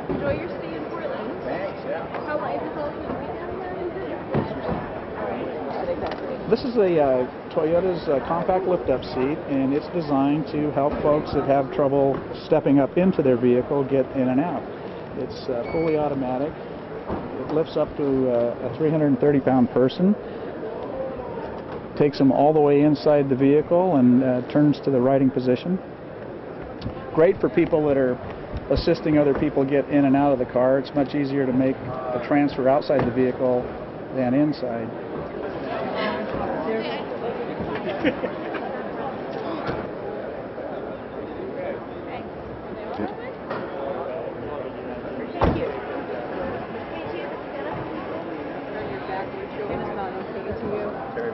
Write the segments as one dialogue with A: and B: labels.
A: Enjoy your stay in Portland.
B: Thanks, yeah.
A: How life is also
C: This is a Toyota's compact lift-up seat, and it's designed to help folks that have trouble stepping up into their vehicle get in and out. It's fully automatic. It lifts up to a 330-pound person, takes them all the way inside the vehicle, and turns to the riding position. Great for people that are assisting other people get in and out of the car. It's much easier to make a transfer outside the vehicle than inside.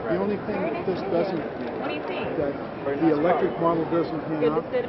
D: The only thing that this doesn't,
A: What do you think?
D: that the electric model doesn't hang
A: Good
D: up.
A: to sit.